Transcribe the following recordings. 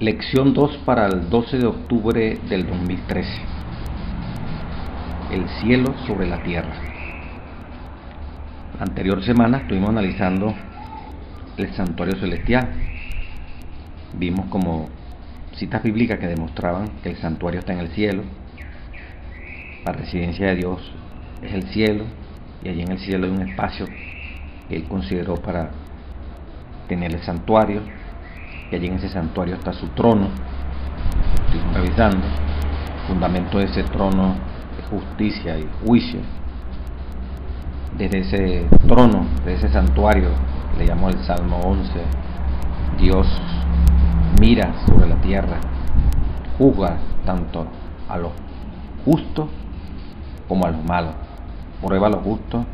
Lección 2 para el 12 de octubre del 2013. El cielo sobre la tierra. La anterior semana estuvimos analizando el santuario celestial. Vimos como citas bíblicas que demostraban que el santuario está en el cielo. La residencia de Dios es el cielo, y allí en el cielo hay un espacio que Él consideró para tener el santuario, y allí en ese santuario está su trono. Estuvimos revisando el fundamento de ese trono de justicia y juicio. Desde ese trono, de ese santuario, que le llamó el Salmo 11, Dios mira sobre la tierra, juzga tanto a los justos como a los malos, prueba a los justos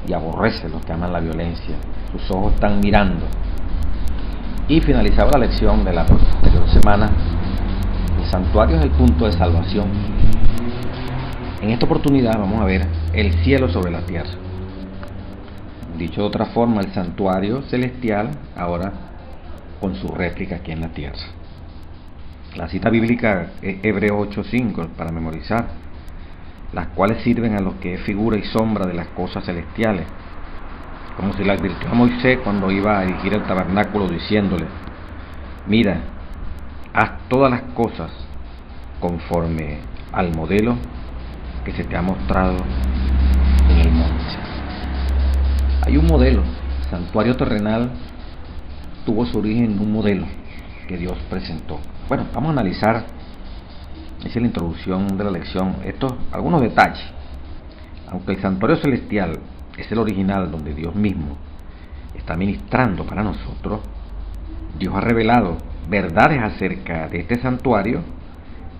y aborrece a los que aman la violencia. Sus ojos están mirando. Y finalizaba la lección de la anterior semana: el santuario es el punto de salvación. En esta oportunidad vamos a ver el cielo sobre la tierra. Dicho de otra forma, el santuario celestial ahora con su réplica aquí en la tierra. La cita bíblica es Hebreos 8:5 para memorizar, las cuales sirven a los que es figura y sombra de las cosas celestiales, como se le advirtió a Moisés cuando iba a erigir el tabernáculo, diciéndole: mira, haz todas las cosas conforme al modelo que se te ha mostrado en el monte. Hay un modelo. El santuario terrenal tuvo su origen en un modelo que Dios presentó. Bueno, vamos a analizar, esa es la introducción de la lección, algunos detalles. Aunque el santuario celestial es el original donde Dios mismo está ministrando para nosotros, Dios ha revelado verdades acerca de este santuario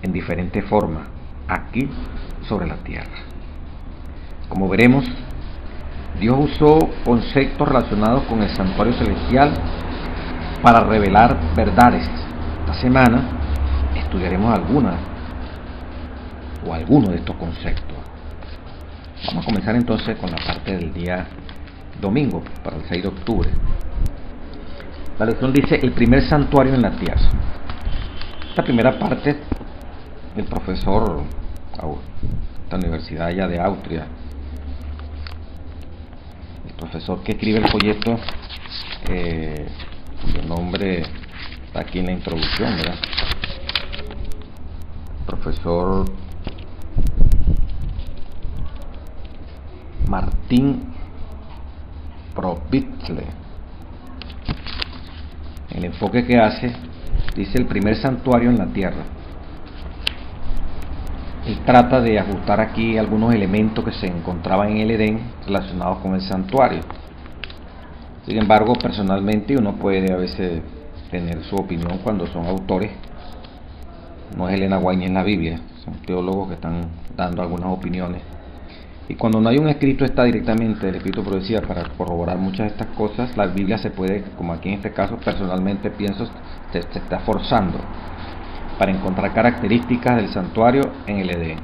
en diferentes formas aquí sobre la tierra. Como veremos, Dios usó conceptos relacionados con el santuario celestial para revelar verdades. Esta semana estudiaremos algunos de estos conceptos. Vamos a comenzar entonces con la parte del día domingo, para el 6 de octubre. La lección dice: el primer santuario en la tierra. Esta primera parte, el profesor de esta universidad allá de Austria, el profesor que escribe el folleto, cuyo nombre está aquí en la introducción, ¿verdad? Profesor Martín Probitzle. El enfoque que hace, dice: el primer santuario en la tierra. Él trata de ajustar aquí algunos elementos que se encontraban en el Edén relacionados con el santuario. Sin embargo, personalmente uno puede a veces tener su opinión cuando son autores. No es Elena White ni en la Biblia, son teólogos que están dando algunas opiniones. Y cuando no hay un escrito está directamente el escrito por decía para corroborar muchas de estas cosas, la Biblia se puede, como aquí en este caso, personalmente pienso, se está forzando para encontrar características del santuario en el Edén.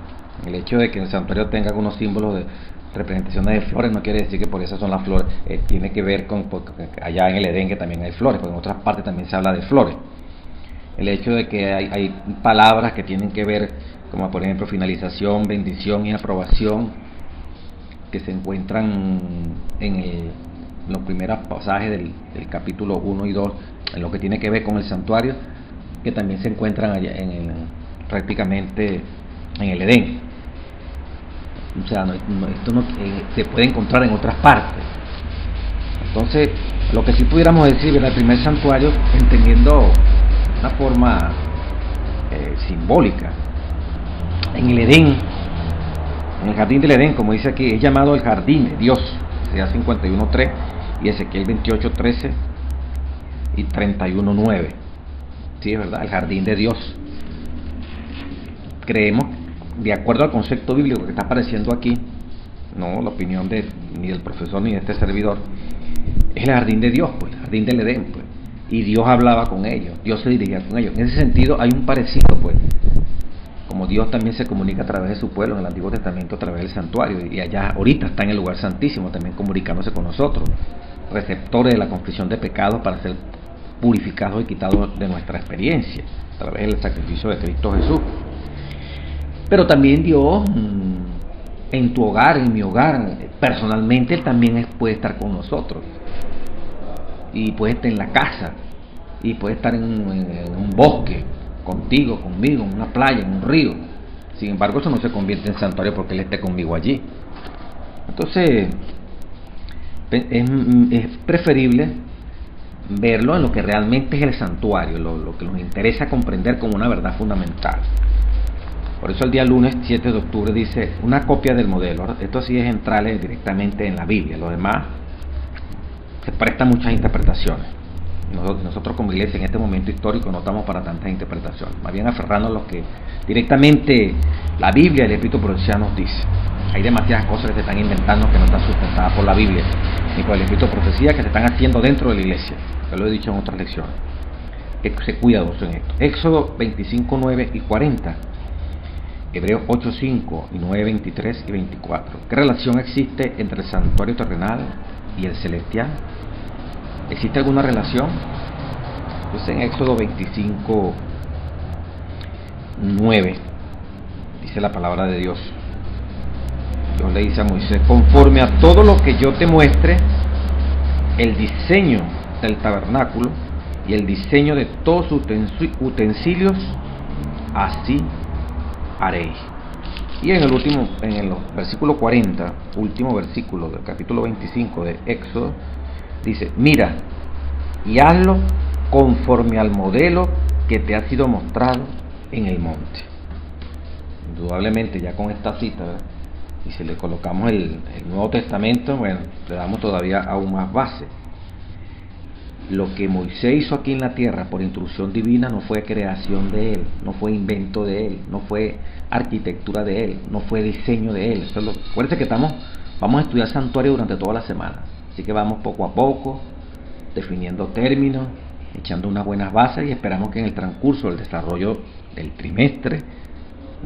El hecho de que el santuario tenga algunos símbolos de representaciones de flores no quiere decir que por eso son las flores. Tiene que ver con allá en el Edén que también hay flores, porque en otras partes también se habla de flores. El hecho de que hay palabras que tienen que ver, como por ejemplo finalización, bendición y aprobación, que se encuentran en los primeros pasajes del capítulo 1 y 2, en lo que tiene que ver con el santuario, que también se encuentran allá prácticamente en el Edén. O sea, esto no se puede encontrar en otras partes. Entonces, lo que sí pudiéramos decir era el primer santuario, entendiendo una forma simbólica, en el Edén, en el jardín del Edén, como dice aquí, es llamado el jardín de Dios, Isaías 51:3 y Ezequiel 28:13 y 31:9. Sí, es verdad, el jardín de Dios. Creemos, de acuerdo al concepto bíblico que está apareciendo aquí, no la opinión ni del profesor ni de este servidor, es el jardín de Dios, pues, el jardín del Edén, pues, y Dios hablaba con ellos, Dios se dirigía con ellos. En ese sentido hay un parecido, pues, como Dios también se comunica a través de su pueblo en el Antiguo Testamento a través del santuario, y allá ahorita está en el lugar santísimo también comunicándose con nosotros, receptores de la confesión de pecados para ser purificados y quitados de nuestra experiencia a través del sacrificio de Cristo Jesús. Pero también Dios, en tu hogar, en mi hogar, personalmente Él también puede estar con nosotros, y puede estar en la casa, y puede estar en un bosque, contigo, conmigo, en una playa, en un río. Sin embargo, eso no se convierte en santuario porque Él esté conmigo allí. Entonces, es preferible verlo en lo que realmente es el santuario, lo que nos interesa comprender como una verdad fundamental. Por eso el día lunes 7 de octubre dice una copia del modelo. Esto sí es entrarle directamente en la Biblia. Lo demás se presta a muchas interpretaciones. Nosotros como iglesia en este momento histórico no estamos para tantas interpretaciones, más bien aferrarnos a lo que directamente la Biblia y el Espíritu Profecía nos dice. Hay demasiadas cosas que se están inventando que no están sustentadas por la Biblia ni por el Espíritu Profecía, que se están haciendo dentro de la iglesia. Yo lo he dicho en otras lecciones. Que se cuidadoso en esto. Éxodo 25, 9 y 40. Hebreos 8, 5 y 9, 23 y 24. ¿Qué relación existe entre el santuario terrenal y el celestial? ¿Existe alguna relación? Pues en Éxodo 25, 9 dice la palabra de Dios. Dios le dice a Moisés: conforme a todo lo que yo te muestre, el diseño del tabernáculo y el diseño de todos sus utensilios, así haréis. Y en el versículo 40, último versículo del capítulo 25 de Éxodo, dice: mira y hazlo conforme al modelo que te ha sido mostrado en el monte. Indudablemente, ya con esta cita, ¿verdad?, y si le colocamos el Nuevo Testamento, bueno, le damos todavía aún más base. Lo que Moisés hizo aquí en la tierra por instrucción divina no fue creación de él, no fue invento de él, no fue arquitectura de él, no fue diseño de él. Acuérdense que vamos a estudiar santuario durante toda la semana, así que vamos poco a poco definiendo términos, echando unas buenas bases, y esperamos que en el transcurso del desarrollo del trimestre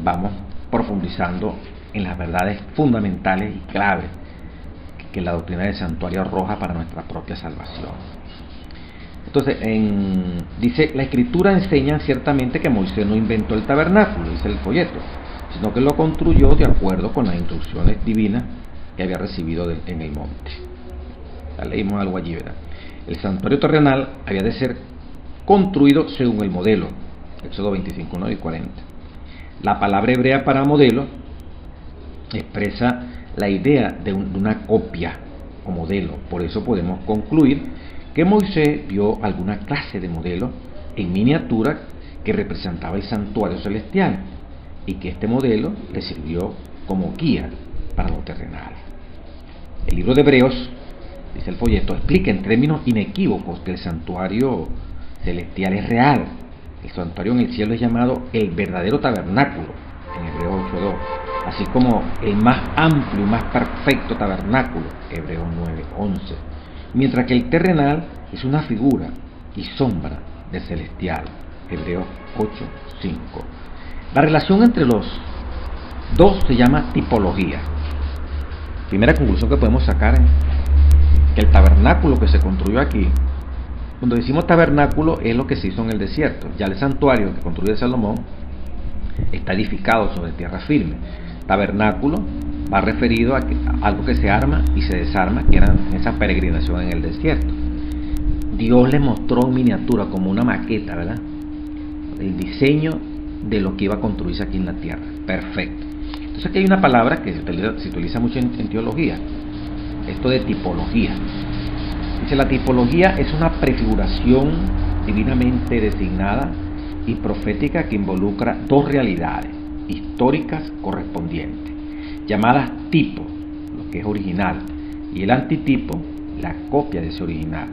vamos profundizando en las verdades fundamentales y claves que la doctrina del santuario arroja para nuestra propia salvación. Entonces, dice, la Escritura enseña ciertamente que Moisés no inventó el tabernáculo, dice el folleto, sino que lo construyó de acuerdo con las instrucciones divinas que había recibido en el monte. Ya leímos algo allí, ¿verdad? El santuario terrenal había de ser construido según el modelo, Éxodo 25, 9 y 40. La palabra hebrea para modelo expresa la idea de una copia o modelo. Por eso podemos concluir que Moisés vio alguna clase de modelo en miniatura que representaba el santuario celestial, y que este modelo le sirvió como guía para lo terrenal. El libro de Hebreos, dice el folleto, explica en términos inequívocos que el santuario celestial es real. El santuario en el cielo es llamado el verdadero tabernáculo, en Hebreos 8:2, así como el más amplio y más perfecto tabernáculo, Hebreos 9:11, mientras que el terrenal es una figura y sombra del celestial, Hebreos 8:5. La relación entre los dos se llama tipología. Primera conclusión que podemos sacar es que el tabernáculo que se construyó aquí, cuando decimos tabernáculo, es lo que se hizo en el desierto. Ya el santuario que construyó Salomón está edificado sobre tierra firme. Tabernáculo va referido a algo que se arma y se desarma, que era esa peregrinación en el desierto. Dios le mostró en miniatura, como una maqueta, ¿verdad?, el diseño de lo que iba a construirse aquí en la tierra. Perfecto. Entonces aquí hay una palabra que se utiliza mucho en teología, esto de tipología. Dice, la tipología es una prefiguración divinamente designada y profética que involucra dos realidades históricas correspondientes, llamadas tipo, lo que es original, y el antitipo, la copia de ese original.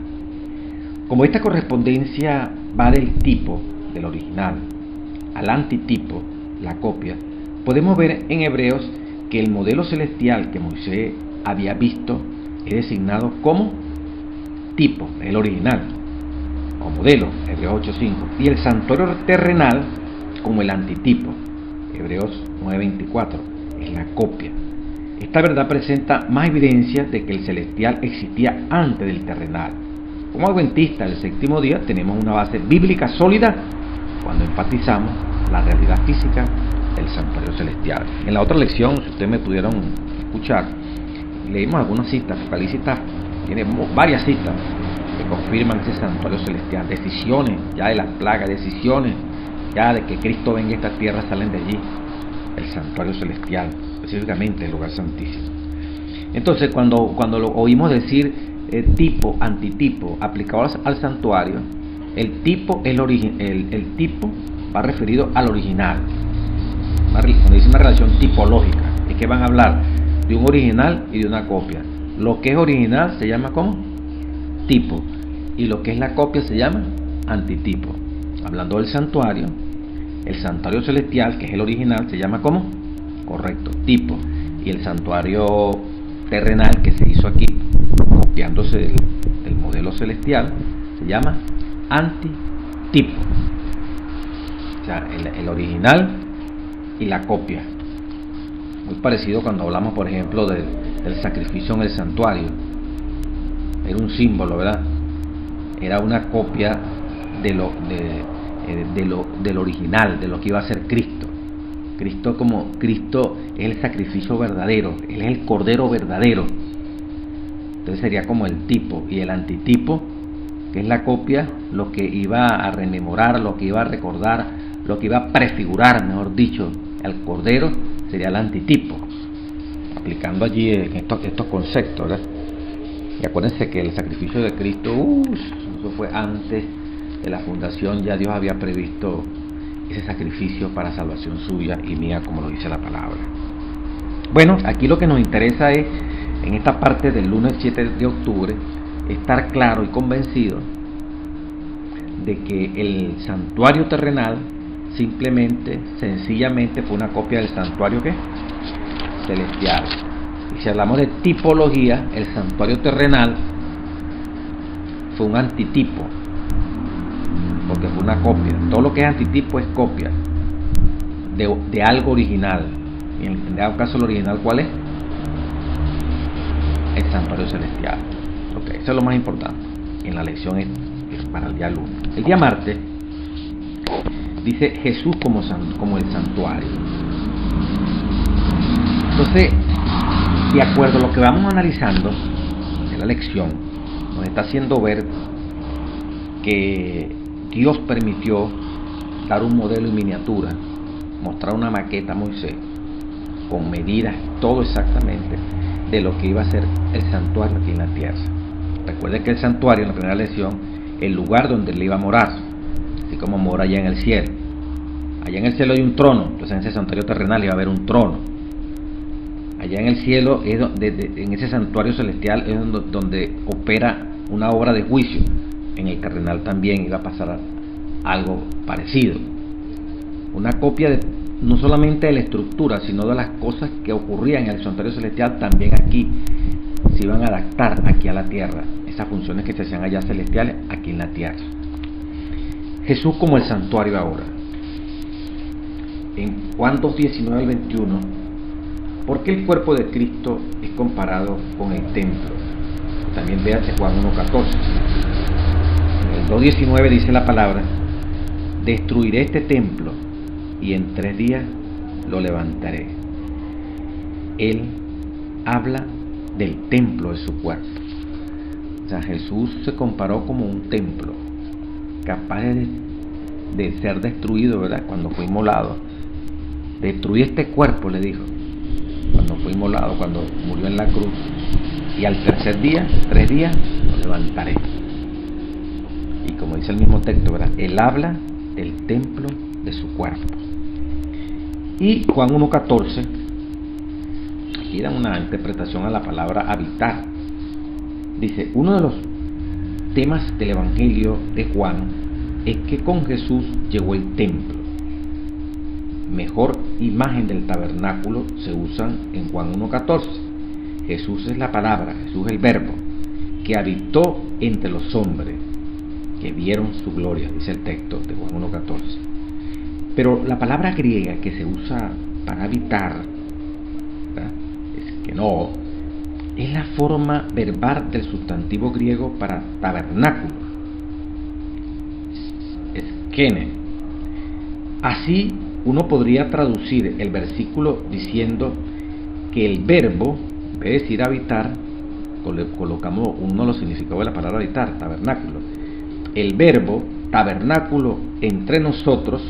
Como esta correspondencia va del tipo, del original, al antitipo, la copia, podemos ver en Hebreos que el modelo celestial que Moisés había visto es designado como tipo, el original, o modelo, Hebreos 8:5, y el santuario terrenal como el antitipo, Hebreos 9:24, es la copia. Esta verdad presenta más evidencia de que el celestial existía antes del terrenal, Como adventistas del séptimo día tenemos una base bíblica sólida cuando enfatizamos la realidad física del santuario celestial. En la otra lección, si ustedes me pudieron escuchar, leímos algunas citas. Apocalipsis tiene varias citas que confirman ese santuario celestial, decisiones ya de las plagas, decisiones ya de que Cristo venga a esta tierra, salen de allí, el santuario celestial, específicamente el lugar santísimo. Entonces, cuando lo oímos decir tipo, antitipo, aplicado al santuario, el tipo tipo va referido al original. Cuando dice una relación tipológica, es que van a hablar de un original y de una copia. Lo que es original se llama ¿cómo? Tipo, y lo que es la copia se llama antitipo. Hablando del santuario, el santuario celestial, que es el original, se llama ¿cómo? Correcto, tipo. Y el santuario terrenal que se hizo aquí, copiándose del modelo celestial, se llama antitipo. O sea, el original y la copia. Muy parecido cuando hablamos, por ejemplo, del sacrificio en el santuario. Era un símbolo, ¿verdad? Era una copia del original, de lo que iba a ser Cristo. Cristo es el sacrificio verdadero, Él es el Cordero verdadero. Entonces sería como el tipo, y el antitipo, que es la copia, lo que iba a rememorar, lo que iba a recordar, lo que iba a prefigurar, mejor dicho, al Cordero, sería el antitipo. Aplicando allí estos conceptos, ¿verdad? Y acuérdense que el sacrificio de Cristo, eso fue antes de la fundación, ya Dios había previsto ese sacrificio para salvación suya y mía, como lo dice la palabra. Bueno, aquí lo que nos interesa es, en esta parte del lunes 7 de octubre, estar claro y convencido de que el santuario terrenal simplemente, sencillamente fue una copia del santuario ¿qué? Celestial. Y si hablamos de tipología, el santuario terrenal fue un antitipo, porque fue una copia. Todo lo que es antitipo es copia de algo original. Y en dado caso, el original, ¿cuál es? El santuario celestial. Okay, eso es lo más importante en la lección es para el día lunes. El día martes dice Jesús como el santuario. Entonces, de acuerdo a lo que vamos analizando en la lección, nos está haciendo ver que Dios permitió dar un modelo en miniatura, mostrar una maqueta a Moisés, con medidas, todo exactamente, de lo que iba a ser el santuario aquí en la tierra. Recuerden que el santuario, en la primera lección, el lugar donde él iba a morar, así como mora allá en el cielo. Allá en el cielo hay un trono, entonces en ese santuario terrenal iba a haber un trono. Allá en el cielo, en ese santuario celestial, es donde opera una obra de juicio. En el terrenal también iba a pasar algo parecido. Una copia no solamente de la estructura, sino de las cosas que ocurrían en el santuario celestial, también aquí se iban a adaptar aquí a la tierra. Esas funciones que se hacían allá celestiales, aquí en la tierra. Jesús como el santuario ahora. En Juan 2, 19 al 21, ¿por qué el cuerpo de Cristo es comparado con el templo? También véase Juan 1, 14. En el 2, 19 dice la palabra: destruiré este templo y en 3 días lo levantaré. Él habla del templo de su cuerpo. O sea, Jesús se comparó como un templo capaz de ser destruido, ¿verdad? Cuando fue inmolado. Destruí este cuerpo, le dijo, cuando fue inmolado, cuando murió en la cruz, y al tercer día, 3 días, lo levantaré. Y como dice el mismo texto, ¿verdad? Él habla del templo de su cuerpo. Y Juan 1.14, aquí da una interpretación a la palabra habitar. Dice, uno de los temas del Evangelio de Juan es que con Jesús llegó el templo. Mejor imagen del tabernáculo se usan en Juan 1.14. Jesús es la palabra, Jesús es el verbo, que habitó entre los hombres, que vieron su gloria, dice el texto de Juan 1.14. Pero la palabra griega que se usa para habitar, ¿verdad? Es que no, es la forma verbal del sustantivo griego para tabernáculo, skene. Así uno podría traducir el versículo diciendo que el verbo, en vez de decir habitar, colocamos uno de los significados de la palabra habitar, tabernáculo. El verbo tabernáculo entre nosotros,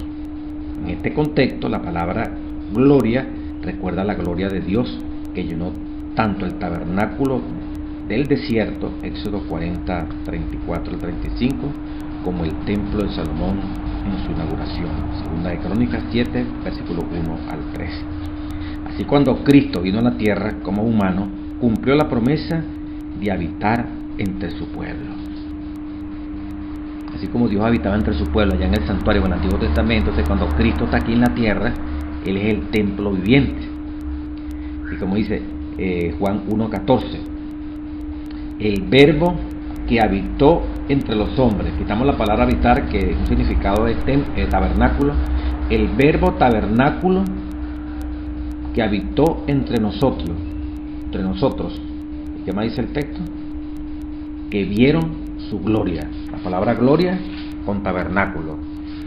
en este contexto, la palabra gloria recuerda la gloria de Dios que llenó tanto el tabernáculo del desierto, Éxodo 40, 34 al 35, como el templo de Salomón en su inauguración, Segunda de Crónicas 7, versículo 1 al 3. Así, cuando Cristo vino a la tierra como humano, cumplió la promesa de habitar entre su pueblo. Así como Dios habitaba entre su pueblo allá en el santuario en el Antiguo Testamento, entonces cuando Cristo está aquí en la tierra, Él es el templo viviente. Y como dice Juan 1:14, el verbo que habitó entre los hombres, quitamos la palabra habitar, que es un significado de tabernáculo, el verbo tabernáculo que habitó entre nosotros. ¿Qué más dice el texto? Que vieron su gloria. La palabra gloria con tabernáculo.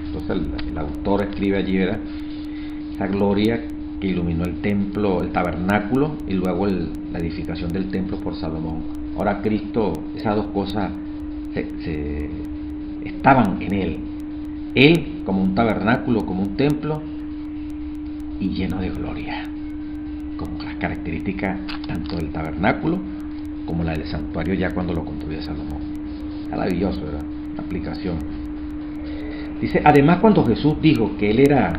Entonces el autor escribe allí, ¿verdad?, esa gloria que iluminó el templo, el tabernáculo, y luego la edificación del templo por Salomón. Ahora Cristo, esas dos cosas estaban en Él como un tabernáculo, como un templo, y lleno de gloria, como las características tanto del tabernáculo como la del santuario ya cuando lo construye Salomón. Maravilloso, ¿verdad? La aplicación. Dice, además, cuando Jesús dijo que Él era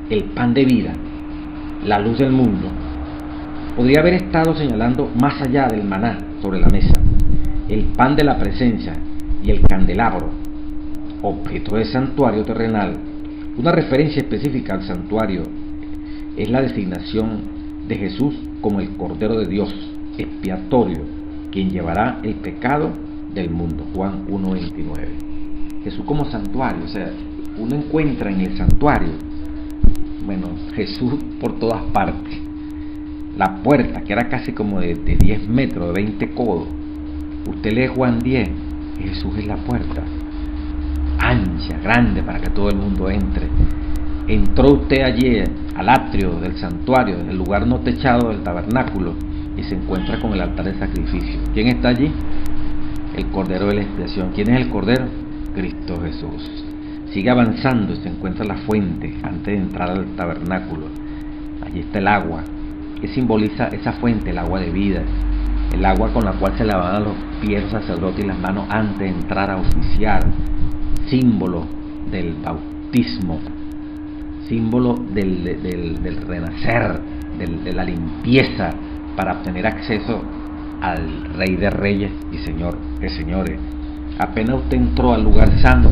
el pan de vida, la luz del mundo, podría haber estado señalando más allá del maná sobre la mesa, el pan de la presencia y el candelabro, objeto del santuario terrenal. Una referencia específica al santuario es la designación de Jesús como el Cordero de Dios, expiatorio, quien llevará el pecado del mundo. Juan 1:29. Jesús como santuario, o sea, uno encuentra en el santuario, bueno, Jesús por todas partes. La puerta, que era casi como de 10 metros, de 20 codos. Usted lee Juan 10, y Jesús es la puerta, ancha, grande, para que todo el mundo entre. Entró usted allí al atrio del santuario, el lugar no techado del tabernáculo, y se encuentra con el altar de sacrificio. ¿Quién está allí? El Cordero de la expiación. ¿Quién es el Cordero? Cristo Jesús. Sigue avanzando y se encuentra la fuente antes de entrar al tabernáculo. Allí está el agua, que simboliza esa fuente, el agua de vida, el agua con la cual se lavaban los pies del sacerdote y las manos antes de entrar a oficiar, símbolo del bautismo, símbolo del renacer, de la limpieza, para obtener acceso al Rey de Reyes y Señor de Señores. Apenas usted entró al lugar santo,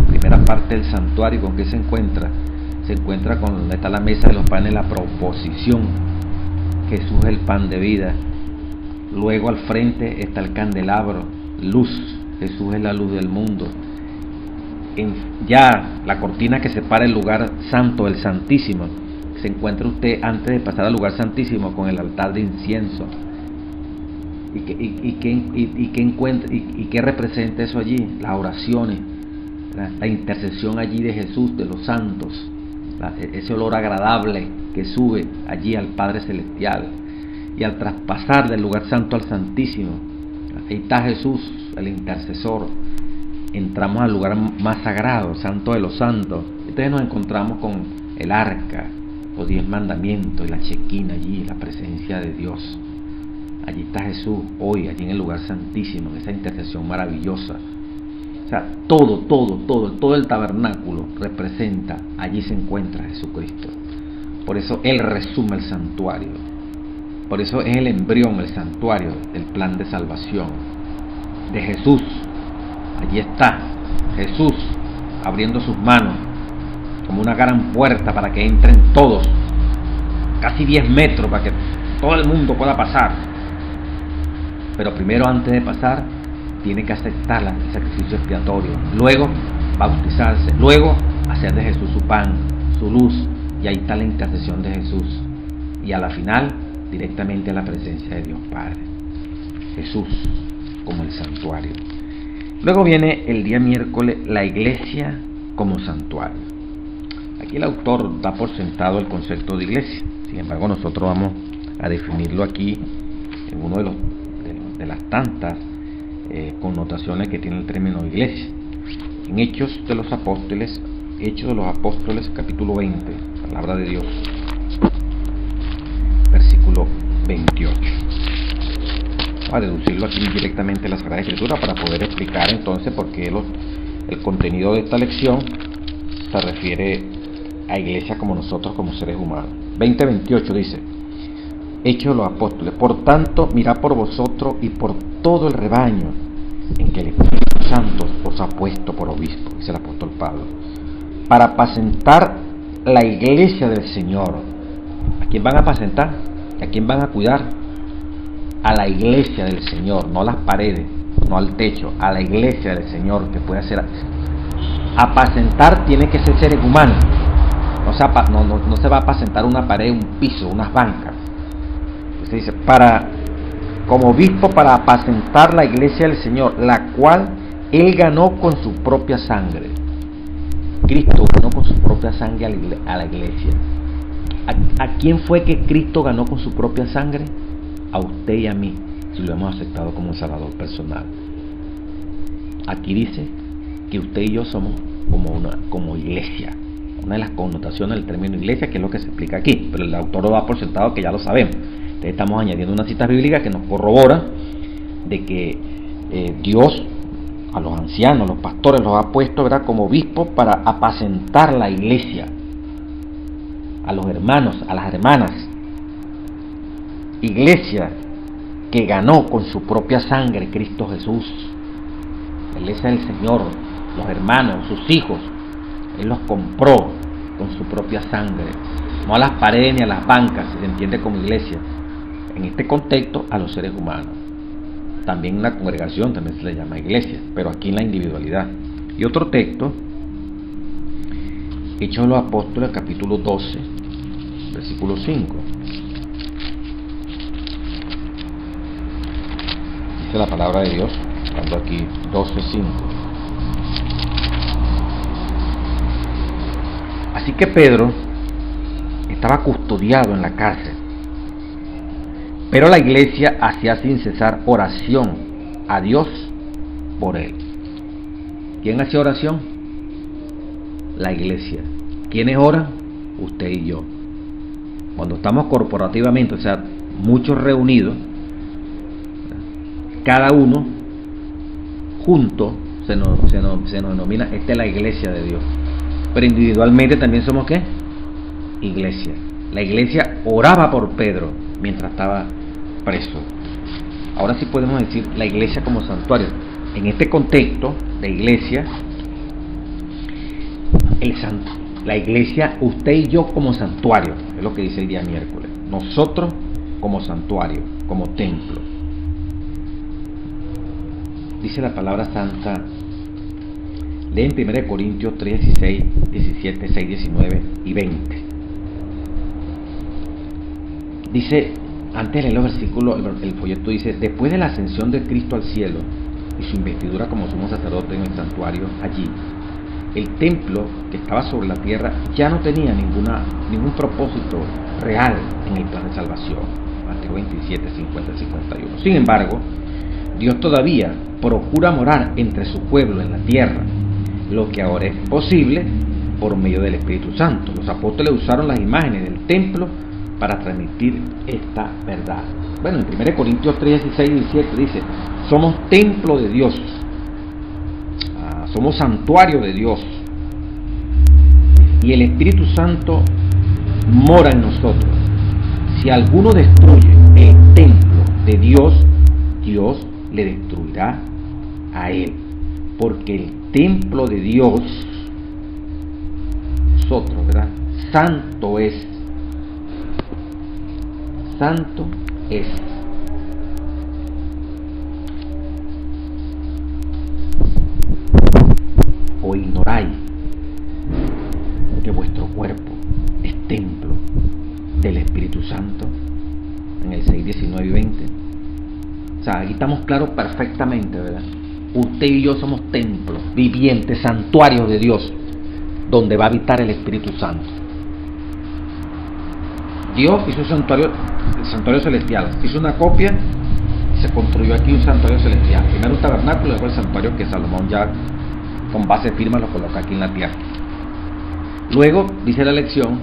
primera parte del santuario, ¿con qué se encuentra? Se encuentra con donde está la mesa de los panes, la proposición. Jesús es el pan de vida. Luego al frente está el candelabro, luz. Jesús es la luz del mundo. Ya la cortina que separa el lugar santo del santísimo, se encuentra usted antes de pasar al lugar santísimo con el altar de incienso. ¿Y qué representa eso allí? Las oraciones, la intercesión allí de Jesús, de los santos, ese olor agradable que sube allí al Padre Celestial. Y al traspasar del lugar santo al santísimo, ahí está Jesús, el intercesor. Entramos al lugar más sagrado, santo de los santos. Entonces nos encontramos con el arca, los 10 mandamientos y la chequina allí, la presencia de Dios. Allí está Jesús hoy, allí en el lugar santísimo, esa intercesión maravillosa. O sea, todo el tabernáculo representa, allí se encuentra Jesucristo. Por eso Él resume el santuario. Por eso es el embrión, el santuario del plan de salvación de Jesús. Allí está Jesús abriendo sus manos como una gran puerta para que entren todos, casi 10 metros para que todo el mundo pueda pasar. Pero primero, antes de pasar, tiene que aceptar el sacrificio expiatorio, luego bautizarse, luego hacer de Jesús su pan, su luz, y ahí está la intercesión de Jesús. Y a la final directamente a la presencia de Dios Padre. Jesús como el santuario. Luego viene el día miércoles, la iglesia como santuario. Aquí el autor da por sentado el concepto de iglesia. Sin embargo, nosotros vamos a definirlo aquí en uno de las tantas connotaciones que tiene el término iglesia. En Hechos de los Apóstoles, capítulo 20, palabra de Dios, versículo 28. Vamos a deducirlo aquí directamente de la Sagrada Escritura para poder explicar entonces por qué el contenido de esta lección se refiere a iglesia como nosotros, como seres humanos. 20:28 dice: Hechos de los Apóstoles, por tanto, mirad por vosotros y por todo el rebaño en que el Espíritu Santo os ha puesto por obispo, dice el apóstol Pablo, para apacentar la iglesia del Señor. ¿A quién van a apacentar? ¿A quién van a cuidar? A la iglesia del Señor, no a las paredes, no al techo, a la iglesia del Señor, que puede ser. Apacentar tiene que ser seres humanos. No se va a apacentar una pared, un piso, unas bancas. Se dice, como obispo, para apacentar la iglesia del Señor, la cual Él ganó con su propia sangre. Cristo ganó con su propia sangre a la iglesia. ¿A quién fue que Cristo ganó con su propia sangre? A usted y a mí, si lo hemos aceptado como un salvador personal. Aquí dice que usted y yo somos como iglesia. Una de las connotaciones del término iglesia, que es lo que se explica aquí, pero el autor lo da por sentado que ya lo sabemos. Entonces estamos añadiendo unas citas bíblicas que nos corroboran de que Dios a los ancianos, los pastores, los ha puesto, ¿verdad?, como obispos para apacentar la iglesia, a los hermanos, a las hermanas. Iglesia que ganó con su propia sangre Cristo Jesús. La iglesia del Señor, los hermanos, sus hijos, Él los compró con su propia sangre, no a las paredes ni a las bancas, se entiende como iglesia. En este contexto, a los seres humanos. También una congregación también se le llama iglesia, pero aquí en la individualidad. Y otro texto, Hechos de los Apóstoles, capítulo 12, versículo 5. Dice la palabra de Dios, estando aquí, 12:5. Así que Pedro estaba custodiado en la cárcel, pero la iglesia hacía sin cesar oración a Dios por él. ¿Quién hacía oración? La iglesia. ¿Quiénes oran? Usted y yo. Cuando estamos corporativamente, o sea, muchos reunidos, cada uno junto, se nos denomina, esta es la iglesia de Dios. Pero individualmente también somos ¿qué? Iglesia. La iglesia oraba por Pedro mientras estaba preso. Ahora sí podemos decir la iglesia como santuario. En este contexto de iglesia, la iglesia, usted y yo como santuario, es lo que dice el día miércoles. Nosotros como santuario, como templo. Dice la palabra santa, lee en 1 Corintios 3, 16, 17, 6, 19 y 20. Dice, antes de leer los versículos, el folleto dice: después de la ascensión de Cristo al cielo y su investidura como sumo sacerdote en el santuario allí, el templo que estaba sobre la tierra ya no tenía ningún propósito real en el plan de salvación. Mateo 27, 50, 51. Sin embargo, Dios todavía procura morar entre su pueblo en la tierra, lo que ahora es posible por medio del Espíritu Santo. Los apóstoles usaron las imágenes del templo para transmitir esta verdad. Bueno, en 1 Corintios 3, 16 y 17 dice: somos templo de Dios, somos santuario de Dios, y el Espíritu Santo mora en nosotros. Si alguno destruye el templo de Dios, Dios le destruirá a él, porque el templo de Dios, nosotros, ¿verdad?, santo es. Santo es. ¿O ignoráis que vuestro cuerpo es templo del Espíritu Santo? en el 6, 19 y 20. O sea, aquí estamos claros perfectamente, ¿verdad? Usted y yo somos templos vivientes, santuarios de Dios, donde va a habitar el Espíritu Santo. Dios hizo el santuario celestial, hizo una copia, se construyó aquí un santuario celestial. Primero un tabernáculo, después el santuario que Salomón ya con base firme lo coloca aquí en la tierra. Luego, dice la lección,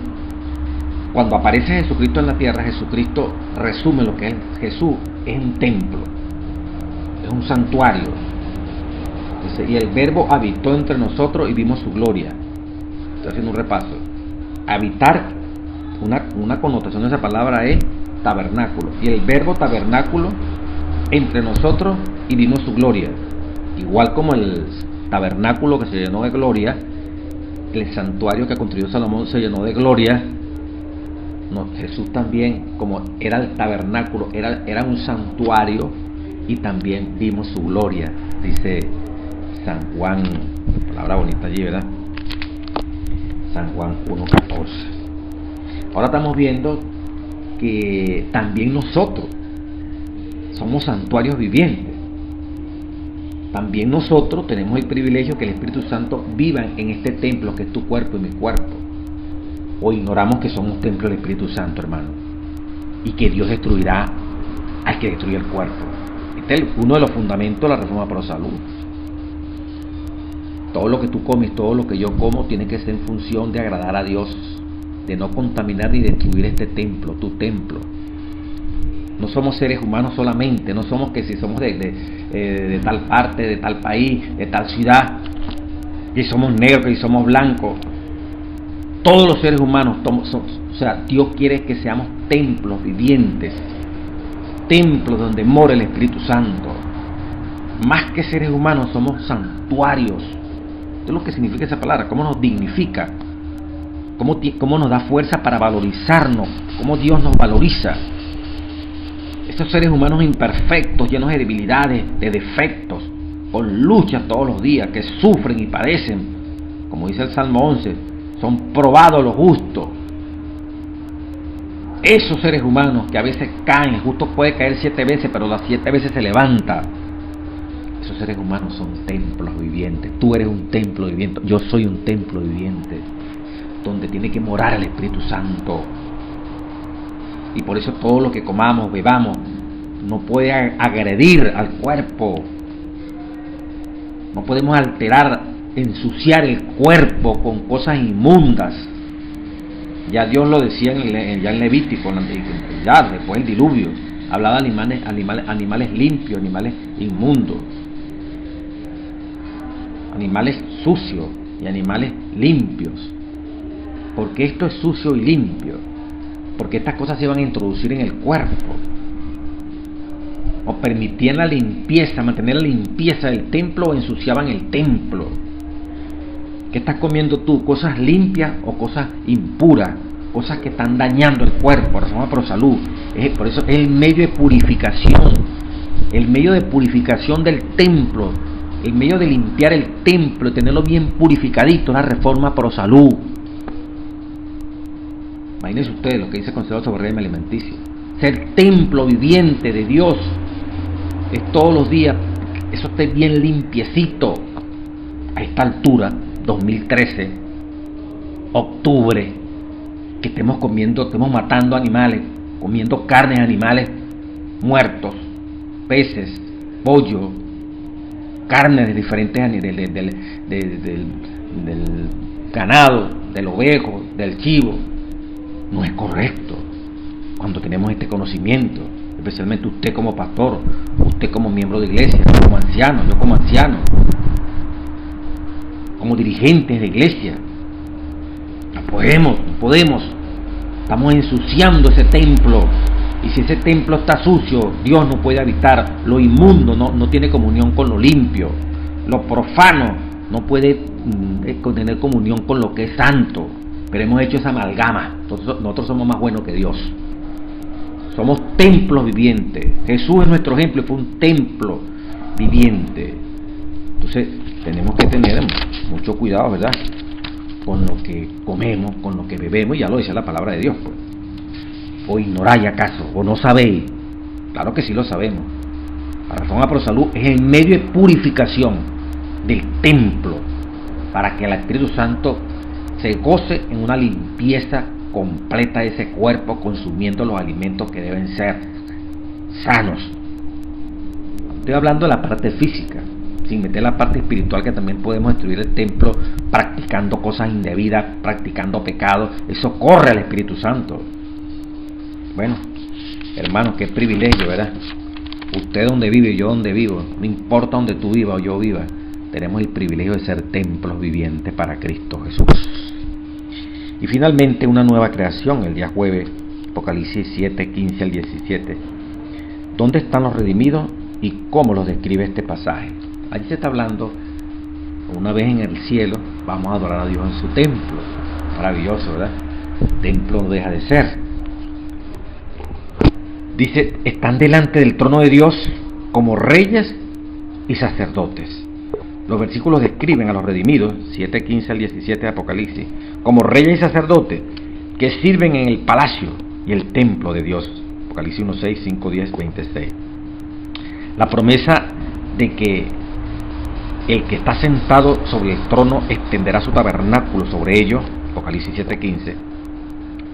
cuando aparece Jesucristo en la tierra, Jesucristo resume lo que es. Jesús es un templo, es un santuario. Dice, y el Verbo habitó entre nosotros y vimos su gloria. Estoy haciendo un repaso. Habitar, una connotación de esa palabra es tabernáculo. Y el verbo tabernáculo entre nosotros y vimos su gloria. Igual como el tabernáculo que se llenó de gloria, el santuario que construyó Salomón se llenó de gloria. No, Jesús también, como era el tabernáculo, era un santuario, y también vimos su gloria, dice San Juan, palabra bonita allí, ¿verdad? San Juan 1:14. Ahora estamos viendo que también nosotros somos santuarios vivientes. También nosotros tenemos el privilegio que el Espíritu Santo viva en este templo que es tu cuerpo y mi cuerpo. O ignoramos que somos templo del Espíritu Santo, hermano, y que Dios destruirá al que destruye el cuerpo. Este es uno de los fundamentos de la Reforma Pro Salud. Todo lo que tú comes, todo lo que yo como, tiene que ser en función de agradar a Dios, de no contaminar ni destruir este templo, tu templo. No somos seres humanos solamente, no somos que si somos de tal parte, de tal país, de tal ciudad, y somos negros, y somos blancos. Todos los seres humanos, o sea, Dios quiere que seamos templos vivientes, templos donde mora el Espíritu Santo. Más que seres humanos, somos santuarios. Esto es lo que significa esa palabra, cómo nos dignifica, cómo nos da fuerza para valorizarnos, cómo Dios nos valoriza. Estos seres humanos imperfectos, llenos de debilidades, de defectos, con luchas todos los días, que sufren y padecen, como dice el Salmo 11, son probados los justos. Esos seres humanos que a veces caen, el justo puede caer 7 veces, pero las 7 veces se levanta. Esos seres humanos son templos vivientes. Tú eres un templo viviente, yo soy un templo viviente, donde tiene que morar el Espíritu Santo. Y por eso todo lo que comamos, bebamos, no puede agredir al cuerpo. No podemos alterar, ensuciar el cuerpo con cosas inmundas. Ya Dios lo decía ya en Levítico, ya después del diluvio, hablaba de animales limpios, animales inmundos, animales sucios y animales limpios. Porque esto es sucio y limpio, porque estas cosas se iban a introducir en el cuerpo, o permitían la limpieza, mantener la limpieza del templo, o ensuciaban el templo. ¿Qué estás comiendo tú? ¿Cosas limpias o cosas impuras? Cosas que están dañando el cuerpo. Reforma Pro Salud. Por eso es el medio de purificación. El medio de purificación del templo. El medio de limpiar el templo y tenerlo bien purificadito. La Reforma Pro Salud. Imagínense ustedes lo que dice el Consejo sobre Régimen Alimenticio. Ser templo viviente de Dios es todos los días. Eso esté bien limpiecito. A esta altura, 2013, octubre, que estemos matando animales, comiendo carnes de animales muertos, peces, pollo, carnes de diferentes animales, del ganado, del ovejo, del chivo. No es correcto cuando tenemos este conocimiento, especialmente usted como pastor, usted como miembro de iglesia, como anciano, yo como anciano, como dirigentes de iglesia. No podemos, estamos ensuciando ese templo, y si ese templo está sucio, Dios no puede habitar. Lo inmundo no tiene comunión con lo limpio, lo profano no puede tener comunión con lo que es santo, pero hemos hecho esa amalgama. Nosotros somos más buenos que Dios, somos templos vivientes. Jesús es nuestro ejemplo y fue un templo viviente. Entonces tenemos que tener mucho cuidado, ¿verdad?, con lo que comemos, con lo que bebemos, y ya lo dice la palabra de Dios, pues. ¿O ignoráis acaso? ¿O no sabéis? Claro que sí lo sabemos. La reforma pro salud es el medio de purificación del templo para que el Espíritu Santo se goce en una limpieza completa de ese cuerpo, consumiendo los alimentos que deben ser sanos. Estoy hablando de la parte física, sin meter la parte espiritual, que también podemos destruir el templo practicando cosas indebidas, practicando pecados. Eso corre al Espíritu Santo. Bueno, hermano, qué privilegio, ¿verdad? Usted donde vive, yo donde vivo, no importa donde tú vivas o yo viva, tenemos el privilegio de ser templos vivientes para Cristo Jesús. Y finalmente una nueva creación el día jueves, Apocalipsis 7, 15 al 17. ¿Dónde están los redimidos y cómo los describe este pasaje? Allí se está hablando, una vez en el cielo, vamos a adorar a Dios en su templo. Maravilloso, ¿verdad? Templo no deja de ser. Dice, están delante del trono de Dios como reyes y sacerdotes. Los versículos describen a los redimidos, 7, 15 al 17 de Apocalipsis, como reyes y sacerdotes que sirven en el palacio y el templo de Dios. Apocalipsis 1, 6, 5, 10, 26. La promesa de que el que está sentado sobre el trono extenderá su tabernáculo sobre ellos, Apocalipsis 7, 15,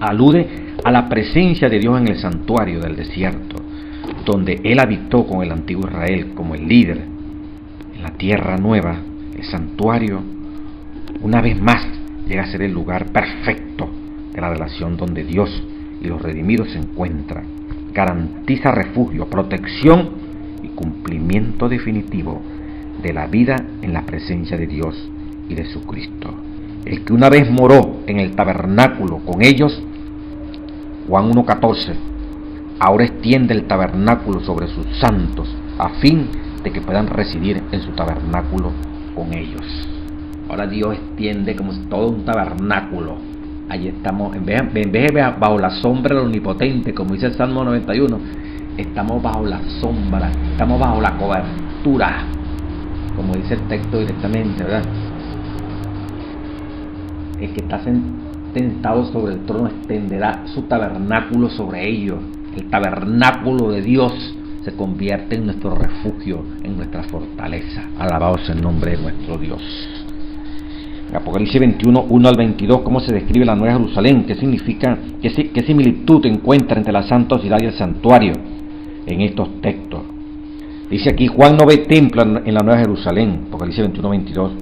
alude a la presencia de Dios en el santuario del desierto, donde Él habitó con el antiguo Israel como el líder. En la tierra nueva, el santuario, una vez más, llega a ser el lugar perfecto de la relación donde Dios y los redimidos se encuentran. Garantiza refugio, protección y cumplimiento definitivo de la vida en la presencia de Dios y de su Cristo. El que una vez moró en el tabernáculo con ellos, Juan 1:14, ahora extiende el tabernáculo sobre sus santos a fin de que puedan residir en su tabernáculo con ellos. Ahora Dios extiende como todo un tabernáculo. Allí estamos, en vez de bajo la sombra del Omnipotente, como dice el Salmo 91, estamos bajo la sombra, estamos bajo la cobertura, como dice el texto directamente, ¿verdad? El que está sentado sobre el trono extenderá su tabernáculo sobre ellos. El tabernáculo de Dios se convierte en nuestro refugio, en nuestra fortaleza. Alabado sea el nombre de nuestro Dios. En Apocalipsis 21, 1 al 22, ¿cómo se describe la Nueva Jerusalén? ¿Qué significa? ¿Qué similitud encuentra entre la santa ciudad y el santuario en estos textos? Dice aquí, Juan no ve templo en la Nueva Jerusalén, Apocalipsis 21, 22.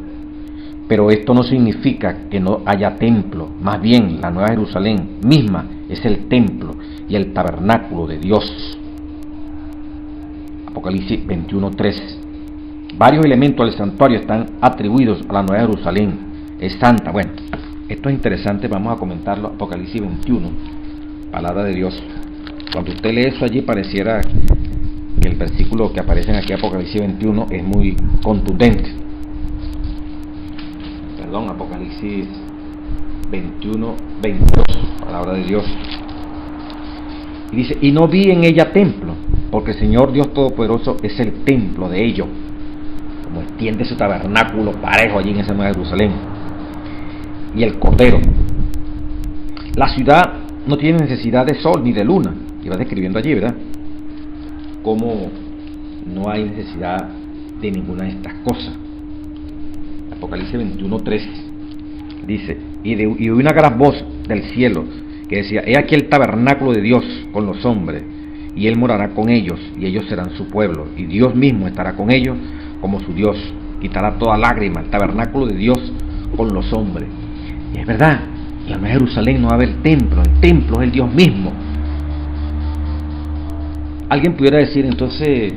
Pero esto no significa que no haya templo. Más bien, la Nueva Jerusalén misma es el templo y el tabernáculo de Dios. Apocalipsis 21, 3. Varios elementos del santuario están atribuidos a la Nueva Jerusalén. Es santa. Bueno, esto es interesante, vamos a comentarlo. Apocalipsis 21, palabra de Dios. Cuando usted lee eso allí, pareciera que el versículo que aparece aquí, Apocalipsis 21, es muy contundente. Perdón, Apocalipsis 21, 22, palabra de Dios. Y dice, y no vi en ella templo, porque el Señor Dios Todopoderoso es el templo de ellos, como extiende su tabernáculo parejo allí en esa Nueva Jerusalén, y el Cordero. La ciudad no tiene necesidad de sol ni de luna, y va describiendo allí, ¿verdad? Como no hay necesidad de ninguna de estas cosas. Apocalipsis 21, 3 dice, y oí una gran voz del cielo que decía, he aquí el tabernáculo de Dios con los hombres, y Él morará con ellos, y ellos serán su pueblo, y Dios mismo estará con ellos como su Dios, quitará toda lágrima, el tabernáculo de Dios con los hombres. Y es verdad, en la Nueva Jerusalén no va a haber templo, el templo es el Dios mismo. Alguien pudiera decir, entonces,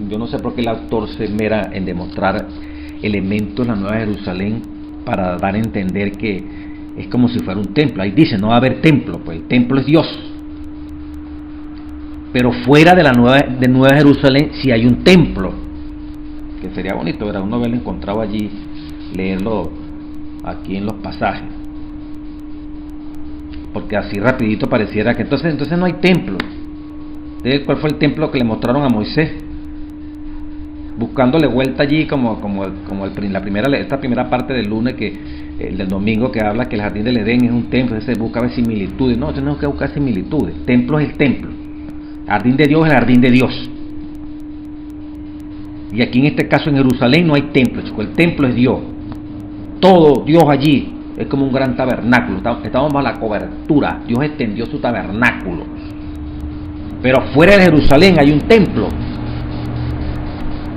yo no sé por qué el autor se esmera en demostrar elementos en la Nueva Jerusalén para dar a entender que es como si fuera un templo. Ahí dice, no va a haber templo, pues el templo es Dios. Pero fuera de la Nueva Jerusalén sí hay un templo, que sería bonito, ¿verdad? Uno haberlo encontrado allí, leerlo aquí en los pasajes, porque así rapidito pareciera que entonces no hay templo. ¿Cuál fue el templo que le mostraron a Moisés? buscándole vuelta allí esta primera parte del lunes del domingo que habla que el jardín del Edén es un templo, se busca ver similitudes. No, tenemos que buscar similitudes. Templo es el templo, jardín de Dios es el jardín de Dios. Y aquí en este caso en Jerusalén no hay templo, chico, el templo es Dios. Todo Dios allí es como un gran tabernáculo. Estamos bajo la cobertura. Dios extendió su tabernáculo. Pero fuera de Jerusalén hay un templo.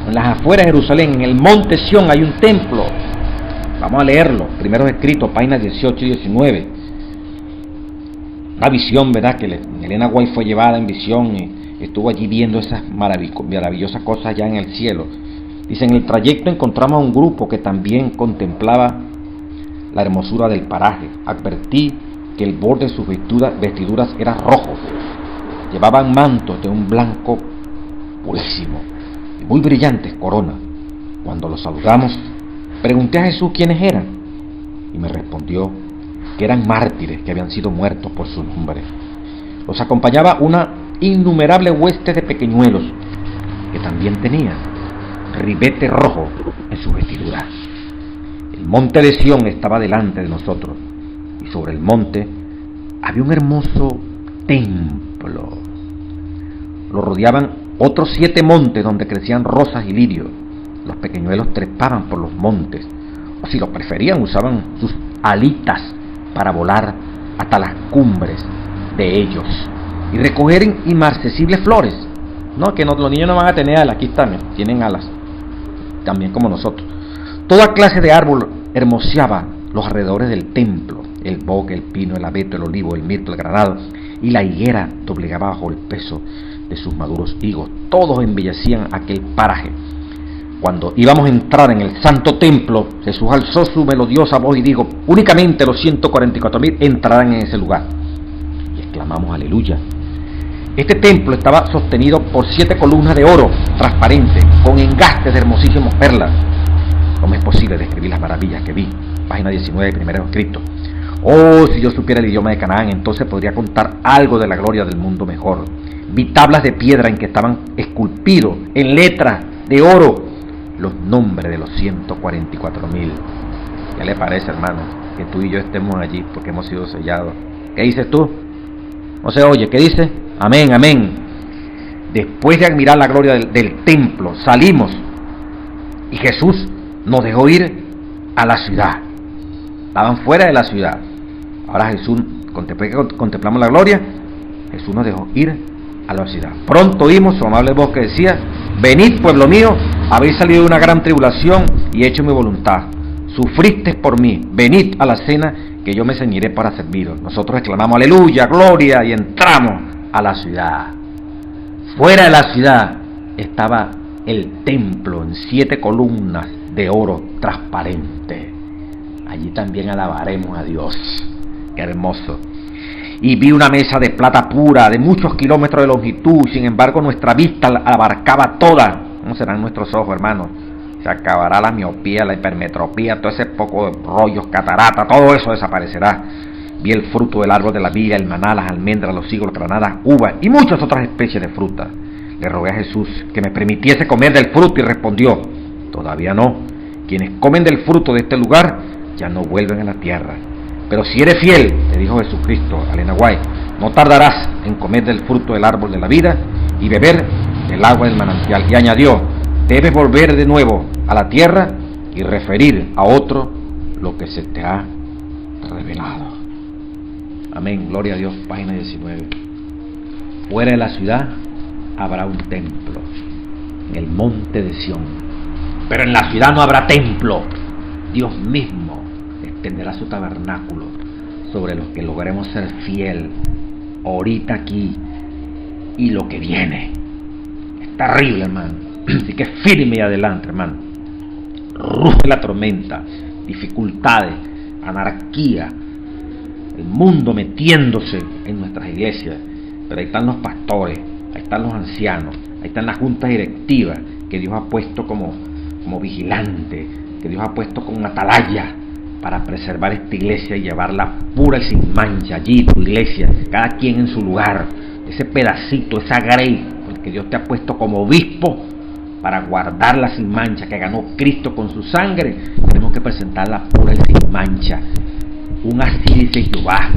En las afueras de Jerusalén, en el monte Sión, hay un templo. Vamos a leerlo. Primeros escritos, páginas 18 y 19. Una visión, ¿verdad? Que Elena White fue llevada en visión y estuvo allí viendo esas maravillosas cosas ya en el cielo. Dice, en el trayecto encontramos a un grupo que también contemplaba la hermosura del paraje. Advertí que el borde de sus vestiduras era rojo. Llevaban mantos de un blanco purísimo y muy brillantes coronas. Cuando los saludamos, pregunté a Jesús quiénes eran y me respondió que eran mártires que habían sido muertos por su nombre. Los acompañaba una innumerable hueste de pequeñuelos que también tenían ribete rojo en sus vestiduras. El monte de Sión estaba delante de nosotros y sobre el monte había un hermoso templo. Lo rodeaban otros 7 montes donde crecían rosas y lirios. Los pequeñuelos trepaban por los montes, o si lo preferían usaban sus alitas para volar hasta las cumbres de ellos y recoger inmarcesibles flores. No, que no, los niños no van a tener alas, aquí están, tienen alas, también como nosotros. Toda clase de árbol hermoseaba los alrededores del templo: el bosque, el pino, el abeto, el olivo, el mirto, el granado, y la higuera doblegaba bajo el peso de sus maduros higos. Todos embellecían aquel paraje. Cuando íbamos a entrar en el santo templo, Jesús alzó su melodiosa voz y dijo: únicamente los 144,000 entrarán en ese lugar. Y exclamamos: aleluya. Este templo estaba sostenido por 7 columnas de oro transparente, con engastes de hermosísimas perlas. No me es posible describir las maravillas que vi. Página 19, primero escrito. Oh, si yo supiera el idioma de Canaán, entonces podría contar algo de la gloria del mundo mejor. Vi tablas de piedra en que estaban esculpidos en letras de oro los nombres de los 144,000. ¿Qué le parece, hermano? Que tú y yo estemos allí porque hemos sido sellados. ¿Qué dices tú? No se oye, ¿qué dice? Amén, amén. Después de admirar la gloria del templo, salimos y Jesús nos dejó ir a la ciudad. Estaban fuera de la ciudad. Ahora Jesús, contemplamos la gloria, Jesús nos dejó ir a la ciudad. Pronto oímos su amable voz que decía: venid, pueblo mío, habéis salido de una gran tribulación y hecho mi voluntad. Sufristeis por mí, venid a la cena que yo me ceñiré para serviros. Nosotros exclamamos: aleluya, gloria, y entramos a la ciudad. Fuera de la ciudad estaba el templo en 7 columnas de oro transparente. Allí también alabaremos a Dios. Qué hermoso. Y vi una mesa de plata pura de muchos kilómetros de longitud. Sin embargo, nuestra vista la abarcaba toda. ¿Cómo serán nuestros ojos, hermanos? Se acabará la miopía, la hipermetropía, todo ese poco de rollos, catarata, todo eso desaparecerá. Vi el fruto del árbol de la vida, el maná, las almendras, los higos, las granadas, uvas y muchas otras especies de frutas. Le rogué a Jesús que me permitiese comer del fruto y respondió: todavía no. Quienes comen del fruto de este lugar ya no vuelven a la tierra. Pero si eres fiel, le dijo Jesucristo a Elena White, no tardarás en comer del fruto del árbol de la vida y beber del agua del manantial. Y añadió: debes volver de nuevo a la tierra y referir a otro lo que se te ha revelado. Amén, gloria a Dios. Página 19. Fuera de la ciudad habrá un templo, en el monte de Sión. Pero en la ciudad no habrá templo. Dios mismo extenderá su tabernáculo sobre los que logremos ser fiel ahorita aquí y lo que viene. Es terrible, hermano. Así que firme y adelante, hermano. Ruge la tormenta, dificultades, anarquía, el mundo metiéndose en nuestras iglesias. Pero ahí están los pastores, ahí están los ancianos, ahí están las juntas directivas que Dios ha puesto como vigilantes, que Dios ha puesto como atalaya para preservar esta iglesia y llevarla pura y sin mancha. Allí tu iglesia, cada quien en su lugar, ese pedacito, esa grey, porque Dios te ha puesto como obispo para guardarla sin mancha, que ganó Cristo con su sangre, tenemos que presentarla pura y sin mancha. Un así dice Jehová,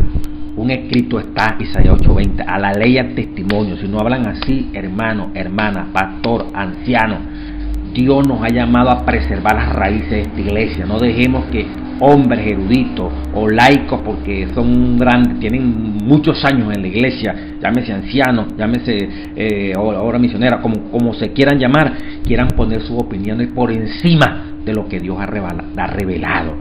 un escrito está, Isaías 8:20, a la ley y al testimonio. Si no hablan así, hermano, hermana, pastor, anciano, Dios nos ha llamado a preservar las raíces de esta iglesia. No dejemos que hombres eruditos o laicos, porque son grandes, tienen muchos años en la iglesia, llámese ancianos, llámese ahora misioneras, como se quieran llamar, quieran poner sus opiniones por encima de lo que Dios ha revelado.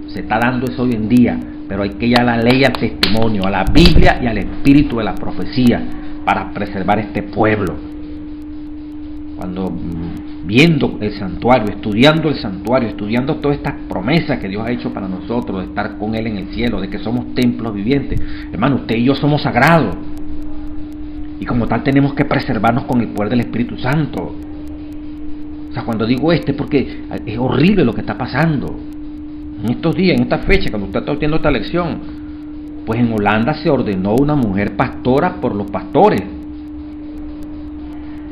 Se está dando eso hoy en día, pero hay que ir a la ley y al testimonio, a la Biblia y al espíritu de la profecía para preservar este pueblo. Cuando viendo el santuario, estudiando todas estas promesas que Dios ha hecho para nosotros, de estar con Él en el cielo, de que somos templos vivientes, hermano, usted y yo somos sagrados, y como tal tenemos que preservarnos con el poder del Espíritu Santo. O sea, cuando digo es porque es horrible lo que está pasando en estos días, en esta fecha, cuando usted está haciendo esta lección. Pues en Holanda se ordenó una mujer pastora por los pastores.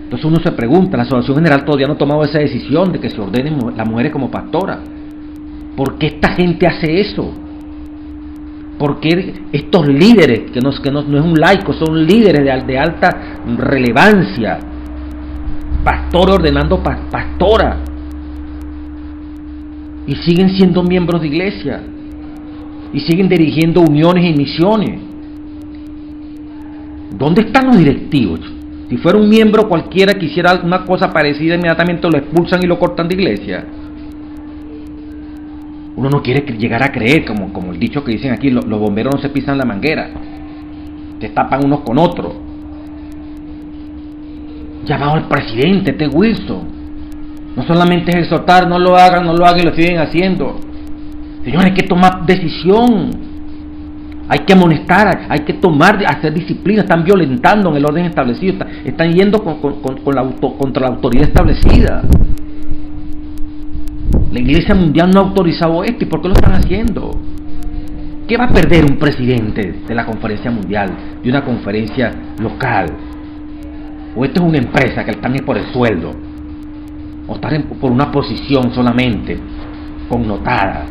Entonces uno se pregunta, la Asociación General todavía no ha tomado esa decisión de que se ordenen las mujeres como pastoras. ¿Por qué esta gente hace eso? ¿Por qué estos líderes, que no es un laico, son líderes de alta relevancia, pastores ordenando pastora, y siguen siendo miembros de iglesia, y siguen dirigiendo uniones y misiones? ¿Dónde están los directivos? Si fuera un miembro cualquiera que hiciera una cosa parecida, inmediatamente lo expulsan y lo cortan de iglesia. Uno no quiere llegar a creer, como el dicho que dicen aquí, los bomberos no se pisan la manguera, se tapan unos con otros. Llamado al presidente, Wilson, no solamente es exhortar, no lo hagan y lo siguen haciendo. Señores, hay que tomar decisión. Hay que amonestar, hay que hacer disciplina. Están violentando en el orden establecido, están yendo contra la autoridad establecida. La Iglesia Mundial no ha autorizado esto. ¿Y por qué lo están haciendo? ¿Qué va a perder un presidente de la conferencia mundial, de una conferencia local? ¿O esto es una empresa que están por el sueldo? ¿O están por una posición solamente connotada?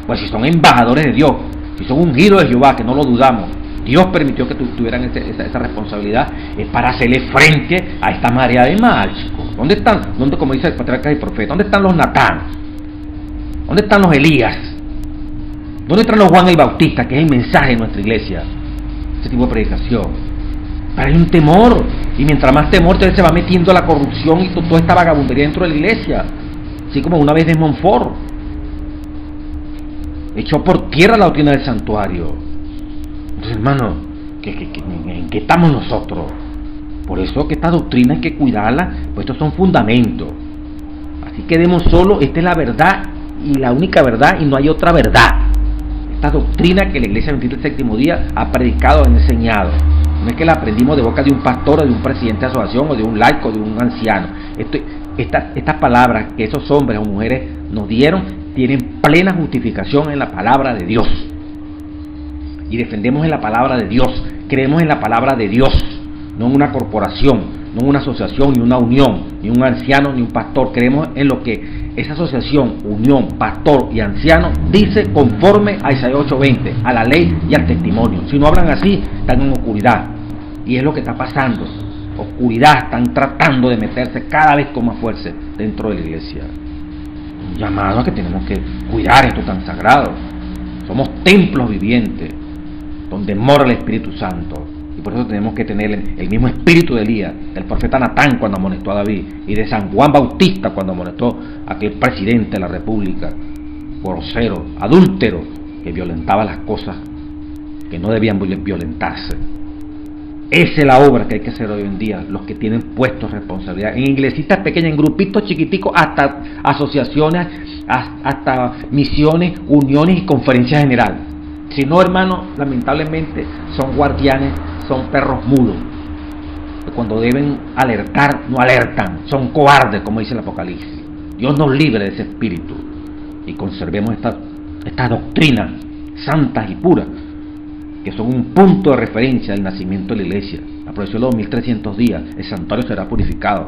Pues si son embajadores de Dios, si son ungidos de Jehová, que no lo dudamos, Dios permitió que tuvieran esa responsabilidad, es para hacerle frente a esta marea de mal, chicos. ¿Dónde están? Como dice el patriarca y profeta, ¿dónde están los Natán? ¿Dónde están los Elías? ¿Dónde están los Juan el Bautista, que es el mensaje de nuestra iglesia? Ese tipo de predicación. Pero hay un temor, y mientras más temor se va metiendo la corrupción y toda esta vagabundería dentro de la iglesia, así como una vez de Montfort echó por tierra la doctrina del santuario. Entonces, hermano, ¿en qué estamos nosotros? Por eso que esta doctrina hay que cuidarla, pues estos son fundamentos. Así que demos solo, esta es la verdad y la única verdad, y no hay otra verdad. Esta doctrina que la Iglesia Adventista del Séptimo Día ha predicado, ha enseñado. No es que la aprendimos de boca de un pastor o de un presidente de asociación o de un laico o de un anciano. Estas palabras que esos hombres o mujeres nos dieron tienen plena justificación en la palabra de Dios. Y defendemos en la palabra de Dios, creemos en la palabra de Dios, no en una corporación, no en una asociación, ni una unión, ni un anciano, ni un pastor. Creemos en lo que esa asociación, unión, pastor y anciano dice conforme a Isaías 8:20, a la ley y al testimonio. Si no hablan así, están en oscuridad. Y es lo que está pasando. Oscuridad, están tratando de meterse cada vez con más fuerza dentro de la iglesia. Un llamado a que tenemos que cuidar esto tan sagrado. Somos templos vivientes donde mora el Espíritu Santo. Y por eso tenemos que tener el mismo espíritu de Elías, del profeta Natán cuando amonestó a David, y de San Juan Bautista cuando amonestó a aquel presidente de la República, grosero, adúltero, que violentaba las cosas que no debían violentarse. Esa es la obra que hay que hacer hoy en día, los que tienen puestos responsabilidad, en iglesitas pequeñas, en grupitos chiquiticos, hasta asociaciones, hasta misiones, uniones y conferencias generales. Si no, hermano, lamentablemente son guardianes, son perros mudos. Cuando deben alertar, no alertan, son cobardes, como dice el Apocalipsis. Dios nos libre de ese espíritu y conservemos estas doctrinas santas y puras, que son un punto de referencia del nacimiento de la iglesia. La profecía de los 1300 días, el santuario será purificado.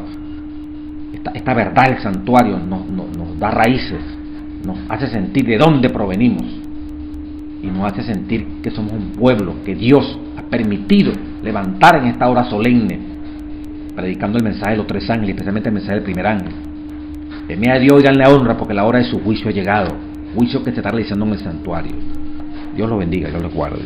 esta verdad del santuario nos da raíces, nos hace sentir de dónde provenimos y nos hace sentir que somos un pueblo que Dios ha permitido levantar en esta hora solemne, predicando el mensaje de los tres ángeles, especialmente el mensaje del primer ángel. Temed a Dios y danle honra, porque la hora de su juicio ha llegado, juicio que se está realizando en el santuario. Dios los bendiga y Dios los guarde.